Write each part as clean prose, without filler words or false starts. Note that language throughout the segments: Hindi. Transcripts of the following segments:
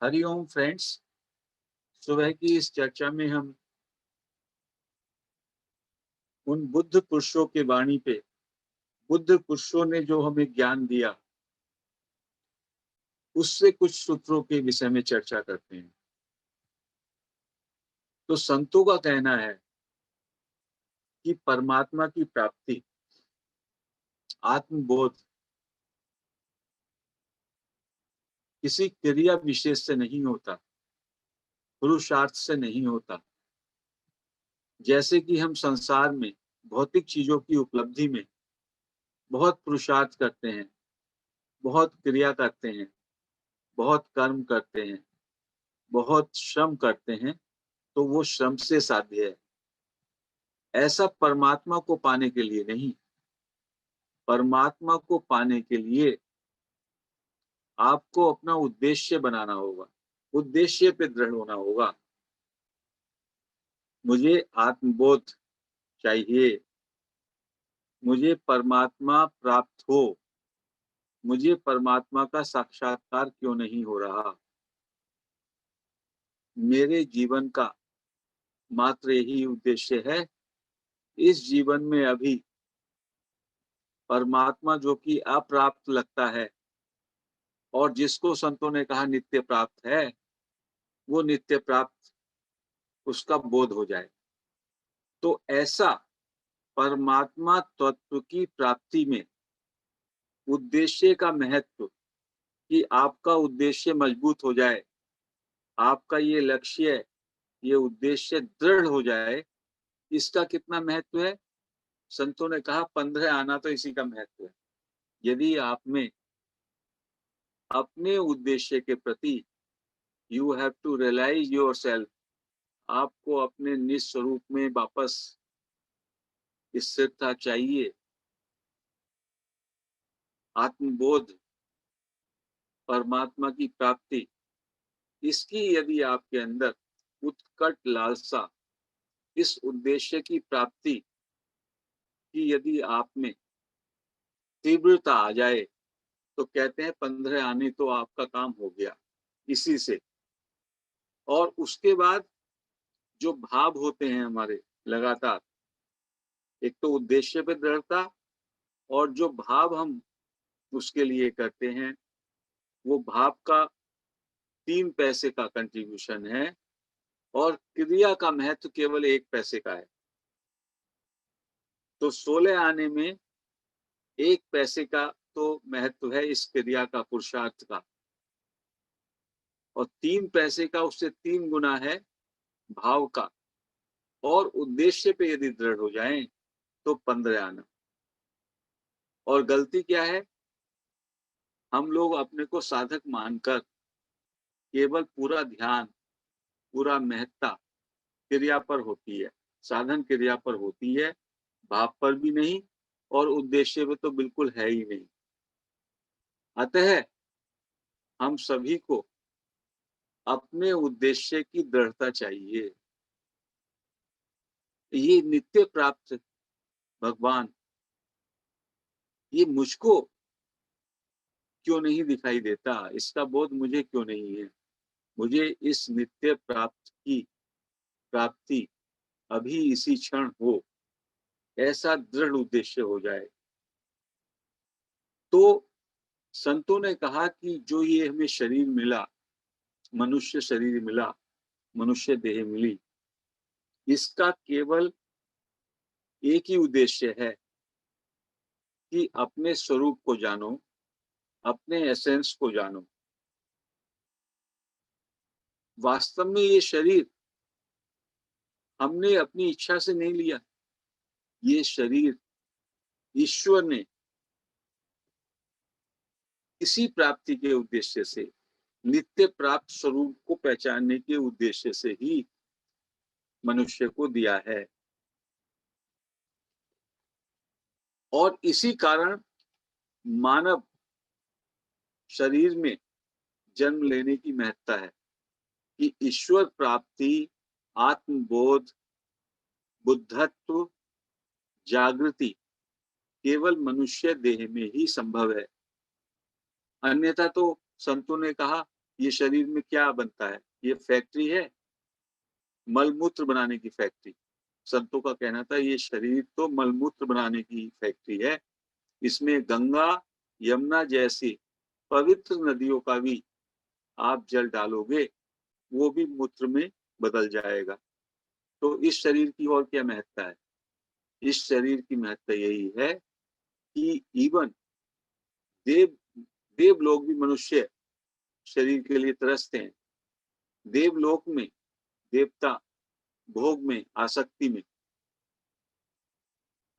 हरिओम फ्रेंड्स। सुबह की इस चर्चा में हम उन बुद्ध पुरुषों के वाणी पे, बुद्ध पुरुषों ने जो हमें ज्ञान दिया, उससे कुछ सूत्रों के विषय में चर्चा करते हैं। तो संतों का कहना है कि परमात्मा की प्राप्ति, आत्मबोध किसी क्रिया विशेष से नहीं होता, पुरुषार्थ से नहीं होता। जैसे कि हम संसार में भौतिक चीजों की उपलब्धि में बहुत पुरुषार्थ करते हैं, बहुत क्रिया करते हैं, बहुत कर्म करते हैं, बहुत श्रम करते हैं, तो वो श्रम से साध्य है। ऐसा परमात्मा को पाने के लिए नहीं। परमात्मा को पाने के लिए आपको अपना उद्देश्य बनाना होगा, उद्देश्य पे दृढ़ होना होगा। मुझे आत्मबोध चाहिए, मुझे परमात्मा प्राप्त हो, मुझे परमात्मा का साक्षात्कार क्यों नहीं हो रहा। मेरे जीवन का मात्र यही उद्देश्य है। इस जीवन में अभी परमात्मा जो कि अप्राप्त लगता है और जिसको संतों ने कहा नित्य प्राप्त है, वो नित्य प्राप्त उसका बोध हो जाए। तो ऐसा परमात्मा तत्व की प्राप्ति में उद्देश्य का महत्व, कि आपका उद्देश्य मजबूत हो जाए, आपका ये लक्ष्य, ये उद्देश्य दृढ़ हो जाए, इसका कितना महत्व है। संतों ने कहा 15 आना, तो इसी का महत्व है। यदि आप में अपने उद्देश्य के प्रति you have to realise yourself, आपको अपने निज स्वरूप में वापस स्थिरता चाहिए, आत्मबोध, परमात्मा की प्राप्ति, इसकी यदि आपके अंदर उत्कट लालसा, इस उद्देश्य की प्राप्ति की यदि आप में तीव्रता आ जाए, तो कहते हैं 15 आने, तो आपका काम हो गया इसी से। और उसके बाद जो भाव होते हैं हमारे लगातार, एक तो उद्देश्य पे दृढ़ता, और जो भाव हम उसके लिए करते हैं, वो भाव का 3 पैसे का कंट्रीब्यूशन है, और क्रिया का महत्व केवल 1 पैसे का है। तो 16 आने में 1 पैसे का तो महत्व है इस क्रिया का, पुरुषार्थ का, और 3 पैसे का उससे 3 गुना है भाव का। और उद्देश्य पे यदि दृढ़ हो जाएं, तो 15 आना। और गलती क्या है, हम लोग अपने को साधक मानकर केवल पूरा ध्यान, पूरा महत्ता क्रिया पर होती है, साधन क्रिया पर होती है, भाव पर भी नहीं, और उद्देश्य पे तो बिल्कुल है ही नहीं। अतः हम सभी को अपने उद्देश्य की दृढ़ता चाहिए। ये नित्य प्राप्त भगवान, ये मुझको क्यों नहीं दिखाई देता, इसका बोध मुझे क्यों नहीं है। मुझे इस नित्य प्राप्त की प्राप्ति अभी इसी क्षण हो, ऐसा दृढ़ उद्देश्य हो जाए। तो संतों ने कहा कि जो ये हमें शरीर मिला, मनुष्य शरीर मिला, मनुष्य देह मिली, इसका केवल एक ही उद्देश्य है कि अपने स्वरूप को जानो, अपने एसेंस को जानो। वास्तव में ये शरीर हमने अपनी इच्छा से नहीं लिया। ये शरीर ईश्वर ने इसी प्राप्ति के उद्देश्य से, नित्य प्राप्त स्वरूप को पहचानने के उद्देश्य से ही मनुष्य को दिया है। और इसी कारण मानव शरीर में जन्म लेने की महत्ता है, कि ईश्वर प्राप्ति, आत्मबोध, बुद्धत्व, जागृति केवल मनुष्य देह में ही संभव है। अन्यथा तो संतों ने कहा ये शरीर में क्या बनता है? ये फैक्ट्री है, मलमूत्र बनाने की फैक्ट्री। संतों का कहना था ये शरीर तो मलमूत्र बनाने की फैक्ट्री है। इसमें गंगा, यमुना जैसी पवित्र नदियों का भी आप जल डालोगे, वो भी मूत्र में बदल जाएगा। तो इस शरीर की और क्या महत्ता है? इस शरीर की महत्ता यही है कि इवन देव देव लोग भी मनुष्य शरीर के लिए तरसते हैं। देवलोक में देवता भोग में, आसक्ति में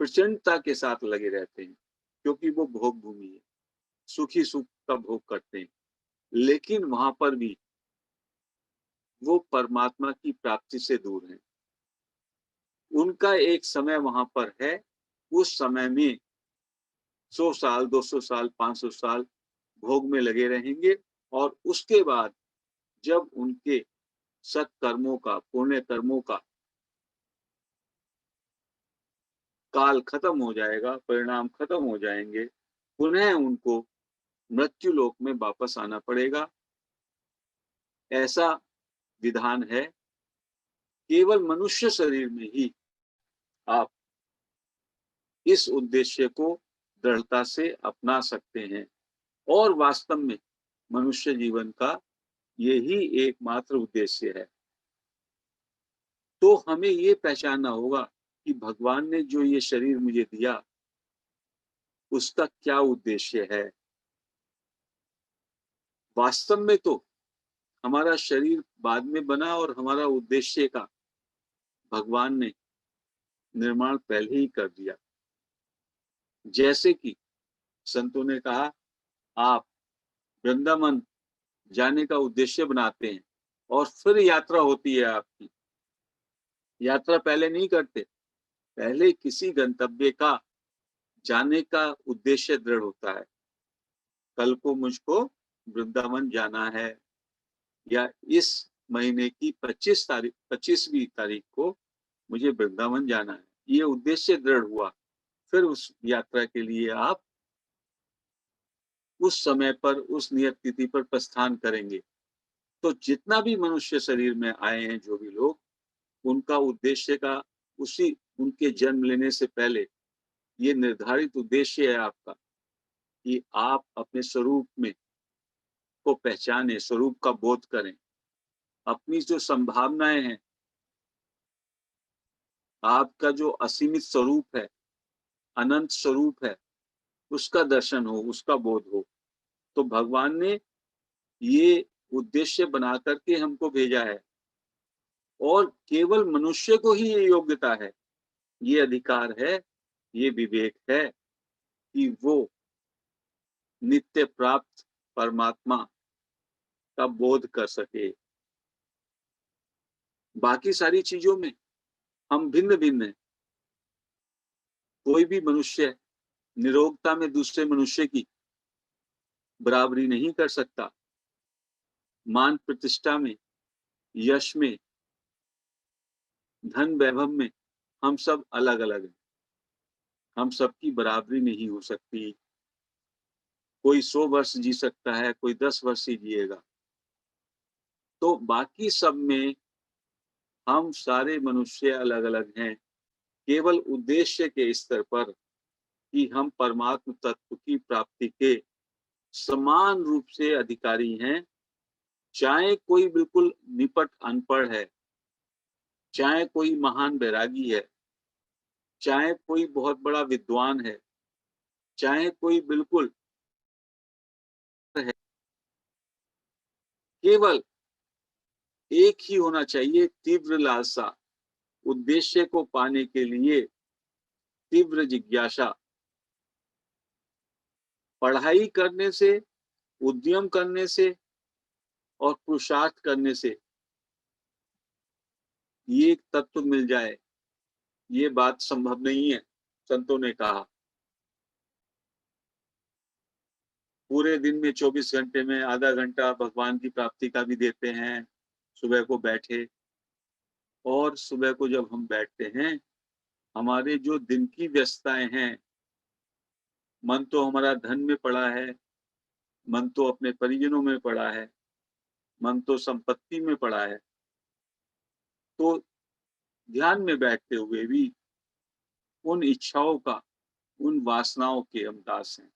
प्रचंडता के साथ लगे रहते हैं, क्योंकि वो भोग भूमि है, सुखी सुख का भोग करते हैं। लेकिन वहां पर भी वो परमात्मा की प्राप्ति से दूर हैं। उनका एक समय वहां पर है, उस समय में 100 साल, 200 साल, 500 साल भोग में लगे रहेंगे और उसके बाद जब उनके सत्कर्मों का, पुण्य कर्मों का काल खत्म हो जाएगा, परिणाम खत्म हो जाएंगे, पुनः उनको मृत्यु लोक में वापस आना पड़ेगा। ऐसा विधान है। केवल मनुष्य शरीर में ही आप इस उद्देश्य को दृढ़ता से अपना सकते हैं और वास्तव में मनुष्य जीवन का यही एकमात्र उद्देश्य है। तो हमें ये पहचानना होगा कि भगवान ने जो ये शरीर मुझे दिया, उसका क्या उद्देश्य है। वास्तव में तो हमारा शरीर बाद में बना और हमारा उद्देश्य का भगवान ने निर्माण पहले ही कर दिया। जैसे कि संतों ने कहा, आप वृंदावन जाने का उद्देश्य बनाते हैं और फिर यात्रा होती है आपकी। यात्रा पहले नहीं करते, पहले किसी गंतव्य का जाने का उद्देश्य दृढ़ होता है। कल को मुझको वृंदावन जाना है, या इस महीने की 25वीं तारीख को मुझे वृंदावन जाना है। ये उद्देश्य दृढ़ हुआ, फिर उस यात्रा के लिए आप उस समय पर, उस नियत तिथि पर प्रस्थान करेंगे। तो जितना भी मनुष्य शरीर में आए हैं, जो भी लोग, उनका उद्देश्य का उसी उनके जन्म लेने से पहले ये निर्धारित उद्देश्य है आपका कि आप अपने स्वरूप में को पहचाने, स्वरूप का बोध करें। अपनी जो संभावनाएं हैं, आपका जो असीमित स्वरूप है, अनंत स्वरूप है, उसका दर्शन हो, उसका बोध हो। तो भगवान ने ये उद्देश्य बना करके हमको भेजा है और केवल मनुष्य को ही ये योग्यता है, ये अधिकार है, ये विवेक है कि वो नित्य प्राप्त परमात्मा का बोध कर सके। बाकी सारी चीजों में हम भिन्न भिन्न हैं। कोई भी मनुष्य निरोगता में दूसरे मनुष्य की बराबरी नहीं कर सकता। मान प्रतिष्ठा में, यश में, धन वैभव में हम सब अलग अलग हैं। हम सबकी बराबरी नहीं हो सकती। कोई 100 वर्ष जी सकता है, कोई 10 वर्ष ही जिएगा। तो बाकी सब में हम सारे मनुष्य अलग अलग हैं, केवल उद्देश्य के स्तर पर कि हम परमात्म तत्व की प्राप्ति के समान रूप से अधिकारी हैं। चाहे कोई बिल्कुल निपट अनपढ़ है, चाहे कोई महान बैरागी है, चाहे कोई बहुत बड़ा विद्वान है, चाहे कोई बिल्कुल है, केवल एक ही होना चाहिए, तीव्र लालसा, उद्देश्य को पाने के लिए तीव्र जिज्ञासा। पढ़ाई करने से, उद्यम करने से और पुरुषार्थ करने से ये एक तत्व मिल जाए, ये बात संभव नहीं है। संतों ने कहा पूरे दिन में 24 घंटे में आधा घंटा भगवान की प्राप्ति का भी देते हैं। सुबह को बैठे, और सुबह को जब हम बैठते हैं, हमारे जो दिन की व्यस्तताएं हैं, मन तो हमारा धन में पड़ा है, मन तो अपने परिजनों में पड़ा है, मन तो संपत्ति में पड़ा है। तो ध्यान में बैठते हुए भी उन इच्छाओं का, उन वासनाओं के हम दास हैं।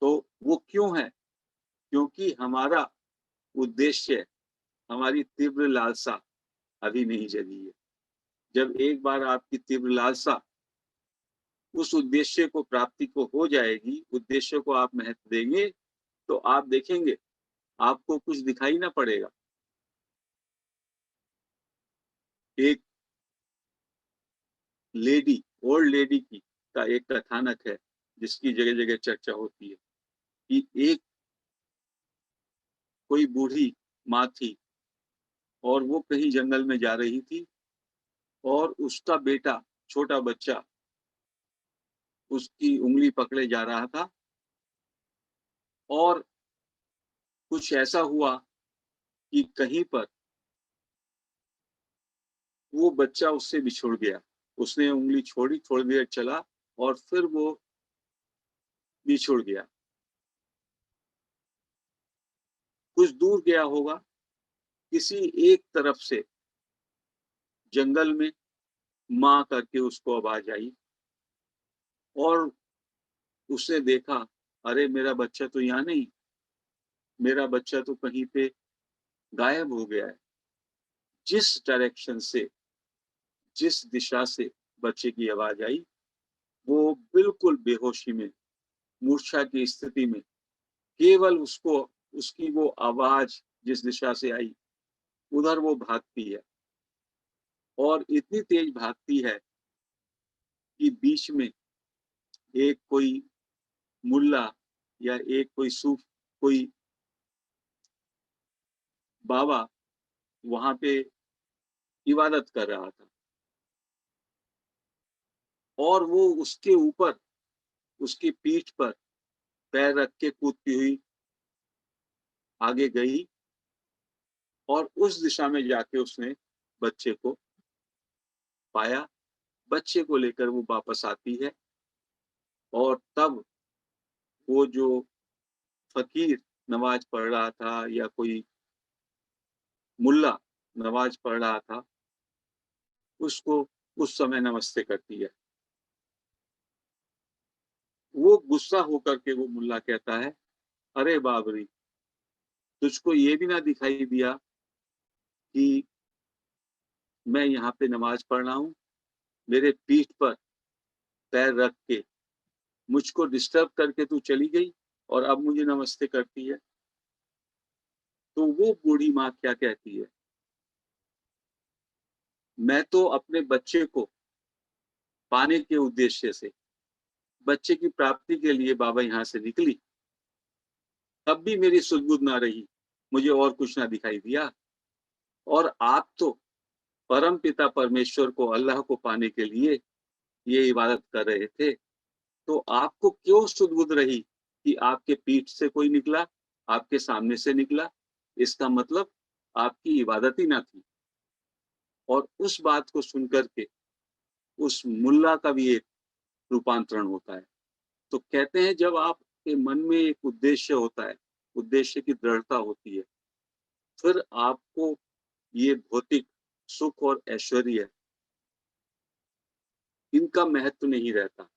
तो वो क्यों है? क्योंकि हमारा उद्देश्य, हमारी तीव्र लालसा अभी नहीं जगी है। जब एक बार आपकी तीव्र लालसा उस उद्देश्य को प्राप्ति को हो जाएगी, उद्देश्य को आप महत्व देंगे, तो आप देखेंगे आपको कुछ दिखाई ना पड़ेगा। एक लेडी, ओल्ड लेडी की का एक कथानक है, जिसकी जगह-जगह चर्चा होती है कि एक कोई बूढ़ी माँ थी और वो कहीं जंगल में जा रही थी और उसका बेटा, छोटा बच्चा, उसकी उँगली पकड़े जा रहा था और कुछ ऐसा हुआ कि कहीं पर वो बच्चा उससे बिछुड़ गया। उसने उँगली छोड़ी, थोड़ी देर चला और फिर वो बिछुड़ गया। कुछ दूर गया होगा, किसी एक तरफ से जंगल में माँ करके उसको आवाज़ आई और उसने देखा, अरे! मेरा बच्चा तो यहाँ नहीं, मेरा बच्चा तो कहीं पे गायब हो गया है। जिस डायरेक्शन से, जिस दिशा से बच्चे की आवाज़ आई, वो बिल्कुल बेहोशी में, मूर्छा की स्थिति में, केवल उसको उसकी वो आवाज़ जिस दिशा से आई, उधर वो भागती है और इतनी तेज़ भागती है कि बीच में एक कोई मुल्ला या एक कोई बाबा वहाँ पे इबादत कर रहा था और वो उसके ऊपर, उसकी पीठ पर पैर रख के कूदती हुई आगे गई और उस दिशा में जाके उसने बच्चे को पाया। बच्चे को लेकर वो वापस आती है और तब वो जो फ़कीर नमाज़ पढ़ रहा था या कोई मुल्ला नमाज़ पढ़ रहा था, उसको उस समय नमस्ते करती है। वो गुस्सा होकर के वो मुल्ला कहता है, "अरे बाबरी! तुझको ये भी ना दिखाई दिया कि मैं यहाँ पे नमाज़ पढ़ रहा हूँ, मेरे पीठ पर पैर रख के मुझको डिस्टर्ब करके तू चली गई और अब मुझे नमस्ते करती है।" तो वो बूढ़ी माँ क्या कहती है, "मैं तो अपने बच्चे को पाने के उद्देश्य से, बच्चे की प्राप्ति के लिए बाबा यहाँ से निकली, तब भी मेरी सुध-बुध ना रही, मुझे और कुछ ना दिखाई दिया और आप तो परम पिता परमेश्वर को, अल्लाह को पाने के लिए ये इबादत कर रहे थे, तो आपको क्यों सुध-बुध रही कि आपके पीठ से कोई निकला, आपके सामने से निकला? इसका मतलब आपकी इबादत ही ना थी।" और उस बात को सुनकर के उस मुल्ला का भी एक रूपांतरण होता है। तो कहते हैं जब आपके मन में एक उद्देश्य होता है, उद्देश्य की दृढ़ता होती है, फिर आपको ये भौतिक सुख और ऐश्वर्य, इनका महत्व नहीं रहता।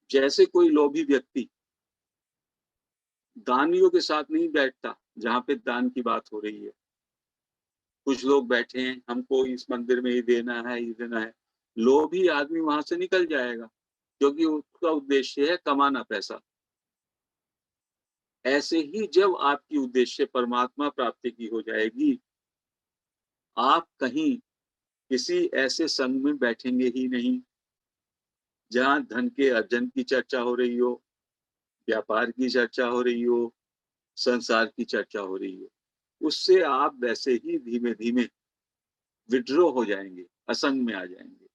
जैसे कोई लोभी व्यक्ति दानियों के साथ नहीं बैठता, जहाँ पे दान की बात हो रही है। कुछ लोग बैठे हैं, हमको इस मंदिर में ये देना है, ये देना है। लोभी आदमी वहाँ से निकल जाएगा, क्योंकि उसका उद्देश्य है कमाना पैसा। ऐसे ही जब आपकी उद्देश्य परमात्मा प्राप्ति की हो जाएगी, आप कहीं किसी ऐसे संघ में बैठेंगे ही नहीं, जहाँ धन के अर्जन की चर्चा हो रही हो, व्यापार की चर्चा हो रही हो, संसार की चर्चा हो रही हो। उससे आप वैसे ही धीमे-धीमे विथड्रॉ हो जाएँगे, असंग में आ जाएँगे।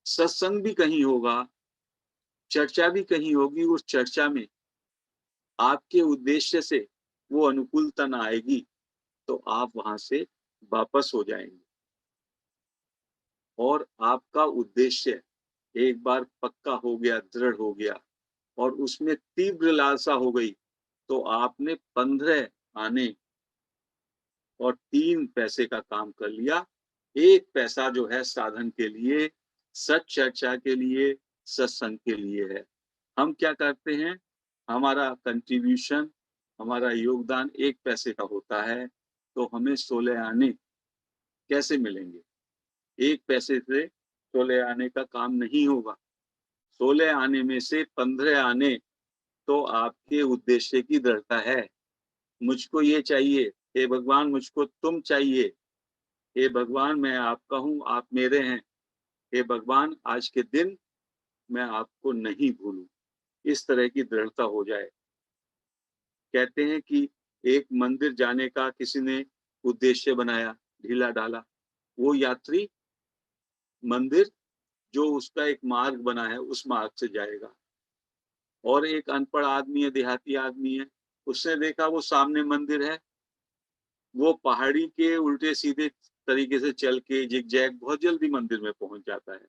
सत्संग भी कहीं होगा, चर्चा भी कहीं होगी, उस चर्चा में आपके उद्देश्य से वो अनुकूलता ना आएगी, तो आप वहाँ से वापस हो जाएँगे और आपका उद्देश्य एक बार पक्का हो गया, दृढ़ हो गया और उसमें तीव्र लालसा हो गई, तो आपने 15 आने और 3 पैसे का काम कर लिया। 1 पैसा जो है साधन के लिए, सच्चर्चा के लिए, सत्संग के लिए है। हम क्या करते हैं, हमारा कंट्रीब्यूशन, हमारा योगदान 1 पैसे का होता है, तो हमें 16 आने कैसे मिलेंगे? 1 पैसे से 16 आने का काम नहीं होगा। 16 आने में से 15 आने तो आपके उद्देश्य की दृढ़ता है। मुझको ये चाहिए, हे भगवान मुझको तुम चाहिए, हे भगवान मैं आपका हूँ, आप मेरे हैं, हे भगवान आज के दिन मैं आपको नहीं भूलूँ। इस तरह की दृढ़ता हो जाए। कहते हैं कि एक मंदिर जाने का किसी ने उद्देश्य बनाया, ढीला डाला। वो यात्री मंदिर जो उसका एक मार्ग बना है, उस मार्ग से जाएगा। और एक अनपढ़ आदमी है, देहाती आदमी है, उसने देखा वो सामने मंदिर है, वो पहाड़ी के उल्टे-सीधे तरीके से चल के जिग-जैग बहुत जल्दी मंदिर में पहुँच जाता है।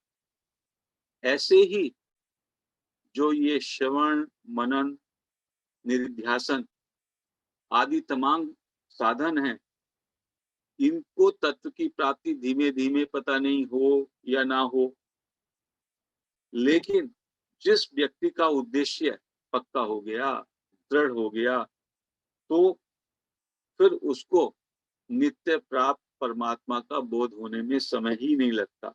ऐसे ही जो ये श्रवण, मनन, निधिध्यासन आदि तमाम साधन हैं, इनको तत्व की प्राप्ति धीमे-धीमे पता नहीं हो या ना हो, लेकिन जिस व्यक्ति का उद्देश्य पक्का हो गया, दृढ़ हो गया, तो फिर उसको नित्य प्राप्त परमात्मा का बोध होने में समय ही नहीं लगता।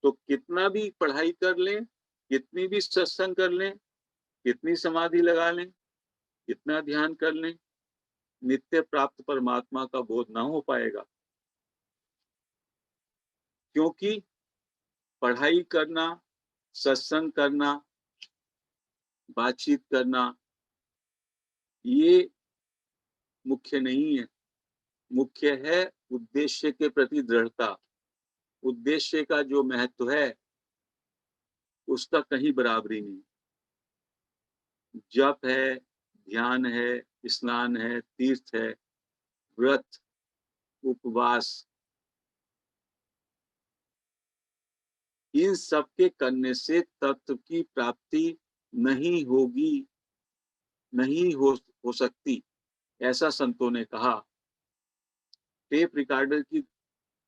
तो कितना भी पढ़ाई कर लें, कितनी भी सत्संग कर लें, कितनी समाधि लगा लें, कितना ध्यान कर लें, नित्य प्राप्त परमात्मा का बोध ना हो पाएगा। क्योंकि पढ़ाई करना, सत्संग करना, बातचीत करना, ये मुख्य नहीं है। मुख्य है उद्देश्य के प्रति दृढ़ता। उद्देश्य का जो महत्व है, उसका कहीं बराबरी नहीं। जप है, ध्यान है, स्नान है, तीर्थ है, व्रत, उपवास, इन सब के करने से तत्व की प्राप्ति नहीं होगी, नहीं हो सकती, ऐसा संतों ने कहा। टेप रिकॉर्डर की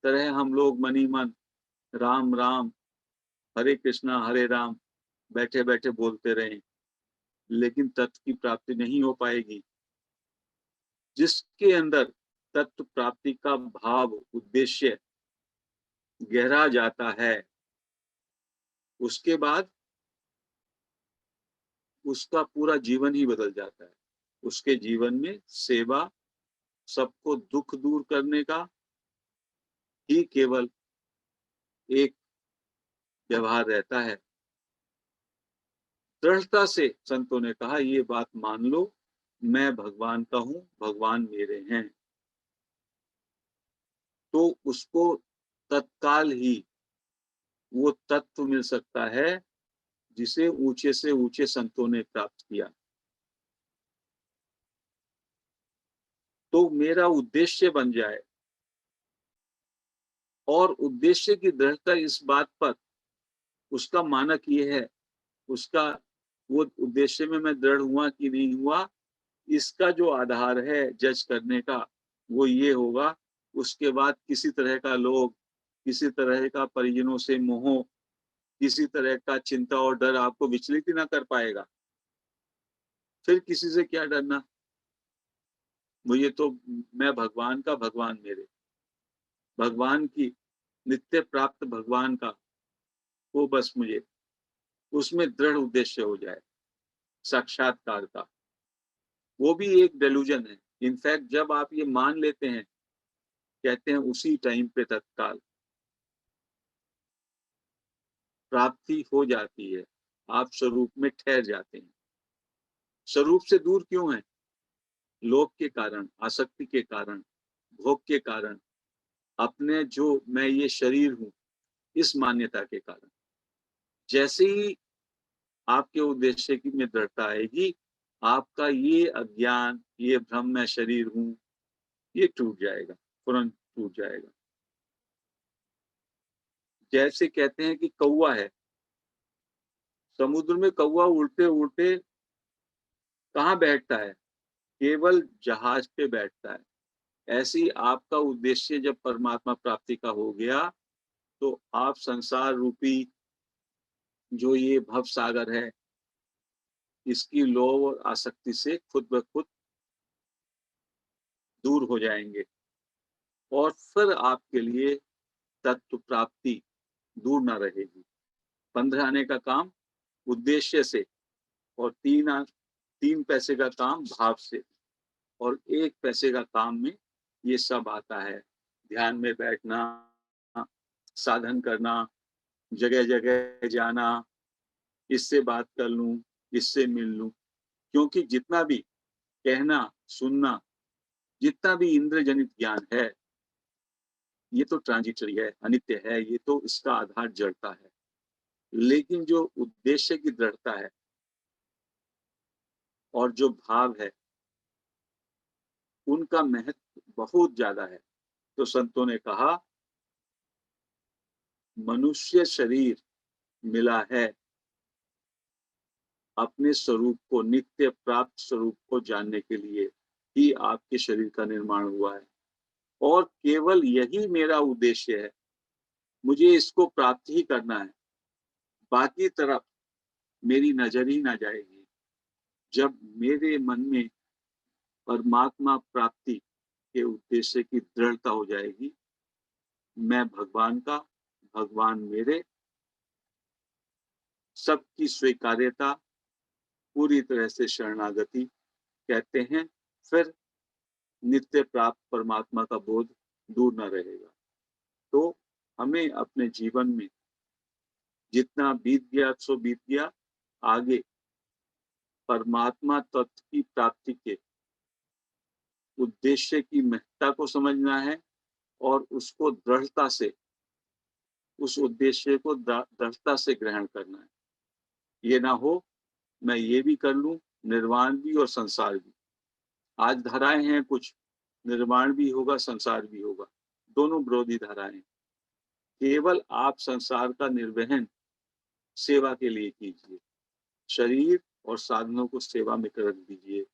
तरह हम लोग मन ही मन राम राम, हरे कृष्णा हरे राम बैठे बैठे बोलते रहें, लेकिन तत्व की प्राप्ति नहीं हो पाएगी। जिसके अंदर तत्व प्राप्ति का भाव, उद्देश्य गहरा जाता है, उसके बाद उसका पूरा जीवन ही बदल जाता है। उसके जीवन में सेवा, सबको दुख दूर करने का ही केवल एक व्यवहार रहता है। दृढ़ता से संतों ने कहा ये बात मान लो, मैं भगवान का हूँ, भगवान मेरे हैं। तो उसको तत्काल ही वो तत्व मिल सकता है जिसे ऊंचे से ऊंचे संतों ने प्राप्त किया। तो मेरा उद्देश्य बन जाए, और उद्देश्य की दृढ़ता इस बात पर, उसका मानक ये है, उसका वो उद्देश्य में मैं दृढ़ हुआ कि नहीं हुआ, इसका जो आधार है जज करने का, वो ये होगा, उसके बाद किसी तरह का लोभ, किसी तरह का परिजनों से मोह, किसी तरह का चिंता और डर आपको विचलित ही ना कर पाएगा। फिर किसी से क्या डरना, मुझे तो, मैं भगवान का, भगवान मेरे, भगवान की, नित्य प्राप्त भगवान का, वो बस मुझे उसमें दृढ़ उद्देश्य हो जाए, साक्षात्कार का। वो भी एक डेल्यूजन है। इनफैक्ट जब आप ये मान लेते हैं, कहते हैं उसी टाइम पे तत्काल प्राप्ति हो जाती है, आप स्वरूप में ठहर जाते हैं। स्वरूप से दूर क्यों है? लोभ के कारण, आसक्ति के कारण, भोग के कारण, अपने जो मैं ये शरीर हूँ, इस मान्यता के कारण। जैसे ही आपके उद्देश्य की में दृढ़ता आएगी, आपका ये अज्ञान, ये भ्रम मैं शरीर हूँ, ये टूट जाएगा, तुरंत टूट जाएगा। जैसे कहते हैं कि कौवा है, समुद्र में कौवा उल्टे उल्टे कहाँ बैठता है? केवल जहाज पे बैठता है। ऐसी आपका उद्देश्य जब परमात्मा प्राप्ति का हो गया, तो आप संसार रूपी जो ये भव सागर है, इसकी लोभ और आसक्ति से खुद ब खुद दूर हो जाएँगे और फिर आपके लिए तत्व प्राप्ति दूर ना रहेगी। 15 आने का काम उद्देश्य से और 3 पैसे का काम भाव से और 1 पैसे का काम में ये सब आता है। ध्यान में बैठना, साधन करना, जगह-जगह जाना, इससे बात कर लूँ, इससे मिल लूँ। क्योंकि जितना भी कहना, सुनना, जितना भी इंद्रजनित ज्ञान है, ये तो ट्रांजिटरी है, अनित्य है, ये तो इसका आधार जड़ता है। लेकिन जो उद्देश्य की दृढ़ता है और जो भाव है, उनका महत्व बहुत ज़्यादा है। तो संतों ने कहा, मनुष्य शरीर मिला है अपने स्वरूप को, नित्य प्राप्त स्वरूप को जानने के लिए ही आपके शरीर का निर्माण हुआ है और केवल यही मेरा उद्देश्य है। मुझे इसको प्राप्त ही करना है। बाकी तरफ मेरी नज़र ही ना जाएगी। जब मेरे मन में परमात्मा प्राप्ति के उद्देश्य की दृढ़ता हो जाएगी, मैं भगवान का, भगवान मेरे, सबकी स्वीकार्यता, पूरी तरह से शरणागति कहते हैं, फिर नित्य प्राप्त परमात्मा का बोध दूर न रहेगा। तो हमें अपने जीवन में जितना बीत गया सो बीत गया, आगे परमात्मा तत्व की प्राप्ति के उद्देश्य की महत्ता को समझना है और उसको दृढ़ता से, उस उद्देश्य को दृढ़ता से ग्रहण करना है। ये ना हो मैं ये भी कर लूं, निर्वाण भी और संसार भी। आज धाराएं हैं कुछ, निर्वाण भी होगा, संसार भी होगा, दोनों विरोधी धाराएं। केवल आप संसार का निर्वहन सेवा के लिए कीजिए, शरीर और साधनों को सेवा में रख दीजिए,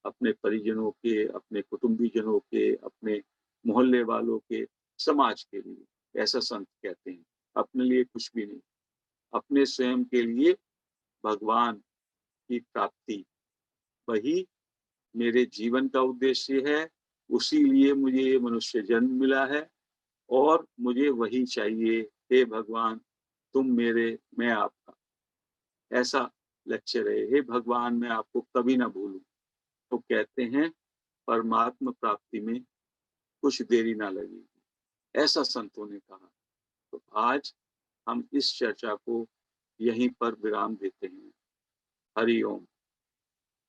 अपने परिजनों के, अपने कुटुंबीजनों के, अपने मोहल्ले वालों के, समाज के लिए। ऐसा संत कहते हैं। अपने लिए कुछ भी नहीं, अपने स्वयं के लिए भगवान की प्राप्ति, वही मेरे जीवन का उद्देश्य है। उसी लिए मुझे ये मनुष्य जन्म मिला है और मुझे वही चाहिए। हे भगवान, तुम मेरे, मैं आपका, ऐसा लक्ष्य रहे। हे भगवान, मैं आपको कभी ना भूलूं। तो कहते हैं परमात्मा प्राप्ति में कुछ देरी ना लगेगी, ऐसा संतों ने कहा। तो आज हम इस चर्चा को यहीं पर विराम देते हैं। हरि ओम।